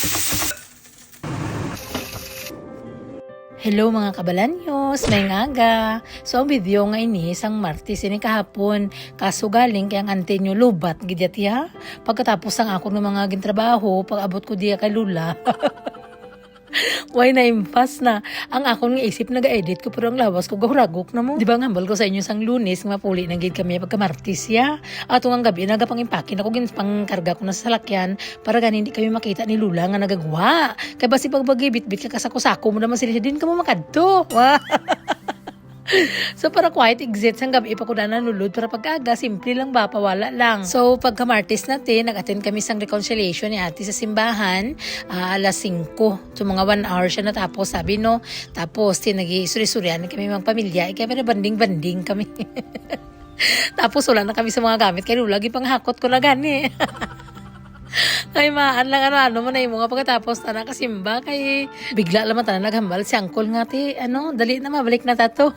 Hello mga kabalanyos, may ngaga. So ang video nga ini isang Martes ini kahapon. Kaso galing kay ang ante nyo lubat gidyat ya. Pagkatapos ang ako ng mga gintrabaho, pag abot ko diya kay Lula. Why na impas na ang akong isip nag-edit ko pero ang lawas ko gahuragok na mo. Di ba ngambal ko sa inyo sang Lunes nga mapuli nang gid kami pagka Martes ya. Atong ang gabi nagapang impakin ako gin pangkarga ko na sa salakyan para gani hindi kami makita ni Lula nga nagagwa. Kay basi pag bit-bit ka kasako-sako mo naman sila din ka mo makadto. Wow. So para quiet exit sang gabi pa ko na nanulod para pag-aga simple lang ba pawala lang. So pagka Martes natin nag-attend kami sang reconciliation ni ate sa simbahan alas 5. So mga 1 hour siya natapos sabi no. Tapos nag-isuri-surian kami mga pamilya kaya may banding-banding kami. Tapos wala na kami sa mga gamit kaya lagi pang hakot ko na gani. Ay maan lang ano mo na yung mga pagkatapos na nakasimba kay bigla naman tayo naghambal si uncle nga ti dali na mabalik na tato.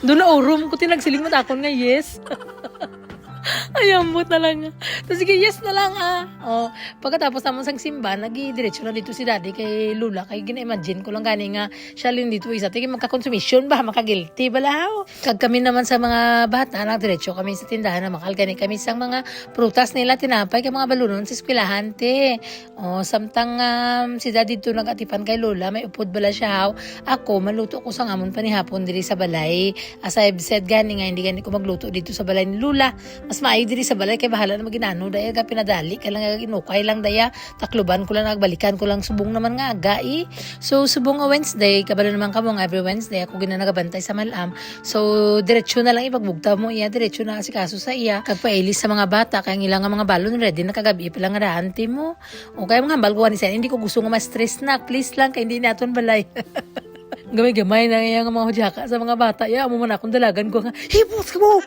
Doon na room ko tinagsiling matakon nga yes. Ayambot na lang. Tapos sige, yes na lang pagkatapos naman sang simba, nag-diretso na dito si daddy kay Lula. Kay gina-imagine ko lang gani nga siya rin dito isa. Tingin magka-consumption ba? Maka-guilty balaw. Kag kami naman sa mga bata, nag-diretso kami sa tindahan na makal. Gani kami sang mga prutas nila, tinapay, kay mga balunon sa eskwelahan, te. Samtang si daddy dito nag-atipan kay Lula, may upod bala siya haw. Ako, maluto ko sang amon panihapon diri sa balay. As I've said, gani nga, hindi gani ko magluto dito sa balay ni Lula. Mas maay diri sa balay kay bahala na maginano daya ga pinadali kay lang ginukay lang daya takluban ko lang nagbalikan ko lang subong naman nga aga So subong nga Wednesday kabalo naman kamo every Wednesday ako ginanagabantay sa malam. So diretso na lang ipagbugta mo iya diretso na si kaso sa iya kag pailis sa mga bata kay ang ilang nga mga balon ready na kagabi pa lang nga auntie mo. O kay mga hambal ko ni sen hindi ko gusto nga ma-stress na please lang kay hindi naton balay. Gamay-gamay na nga mga hujaka sa mga bata ya mo man akong dalagan ko nga hipot ka mo.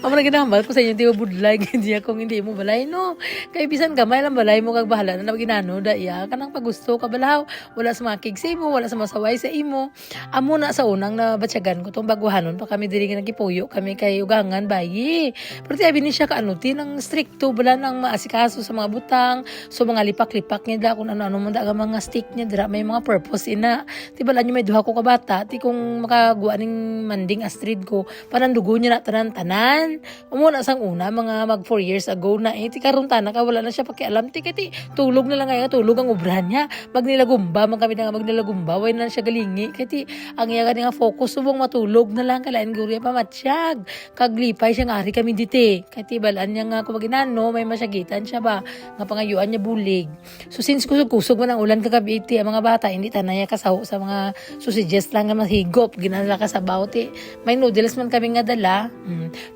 Amo na ginahambal ko sa inyo, di ba budlay, hindi akong hindi mo balay, no? Kaya bisan gamay lang balay mo, kag bahala na ginano, da iya, kanang pagusto ka balaw, wala sa makig sa imo, wala sa masaway sa imo. Amo na sa unang na batsyagan ko, tong baguhanon, pa kami diri nagipuyo, kami kay ugangan, bayi. Pero tiyabi ni siya kaanuti, ng stricto, bala ng maasikaso sa mga butang, so mga lipak-lipak niya da, kung ano-ano man da, mga stick niya, dira, may mga purpose ina. Ti bala niyo may duha ko kabata, ti kung makagawa ning manding Astrid ko, panandugo niya na tanan-tanan. Umuna sang una, mga mag 4 years ago na ti karon tanan ka wala na siya pakialam ti kati tulog na lang kaya tulog ang ubran niya magnilagumba man kami nga magnilagumba way na siya galingi kati ang iya nga focus subong matulog na lang kalain guriya pa matsyag kaglipay siya nga ari kami dite kati balaan niya nga kung maginano may masyagitan siya ba nga pangayuan niya bulig. So since kusog man ang ulan kagabi ti ang mga bata hindi tanaya kasaho sa mga sausages lang nga mahigop ginala ka sa bawti may noodles man kami nga dala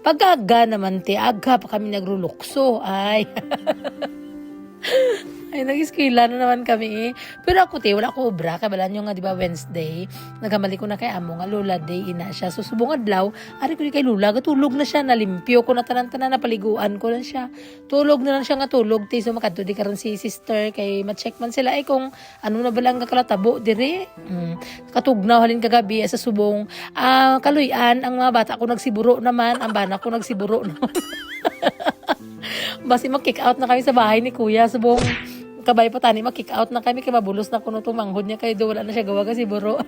pag-aga naman te, aga pa kami nagrulukso. Ay. Ay, nag-iskila na naman kami Pero ako te, wala ko obra. Kabalan nyo nga, di ba, Wednesday. Nagkamali ko na kay amo nga, Lola Day, ina siya. So, subong adlaw, ari ko di kay Lula, tulog na siya, nalimpyo ko na tanan-tanan, napaliguan ko na siya. Tulog na lang siya nga tulog, te. So, makadto di karon si sister, kay ma-check man sila, kung ano na balang kakalatabo, dire. Katugnaw halin kagabi, sa subong. Kaluyan, ang mga bata ko nagsiburo naman, ang bana ko nagsiburo naman. Basi mag-kick out na kami sa bahay ni Kuya, subong kabay pa tani mag-kick out na kami kay mabulos na kuno tumanghod niya kay do wala na siya gawa kasi buro.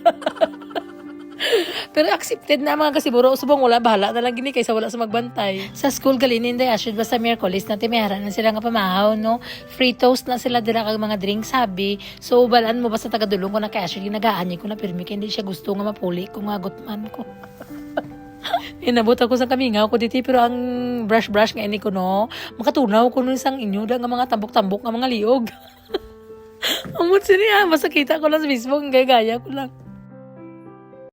Pero accepted na mga kasiburo subong wala bahala na lang gini kaysa wala sa magbantay. Sa school galinin day asud basta Miyerkules na timehara na sila nga pamahaw no. Free toast na sila dira kag mga drinks sabi. So balaan mo basta tagadulong ko na kay asud ginagaanyi ko na pirmi kay hindi siya gusto nga mapuli kung agutman ko. Inabot ako sa kamingaw ko dito pero ang brush nga ini ko no makatunaw ko nun isang inyo da nga mga tambok-tambok nga mga liog. Amot siniya basta kita ko lang sa Facebook gaya ko lang.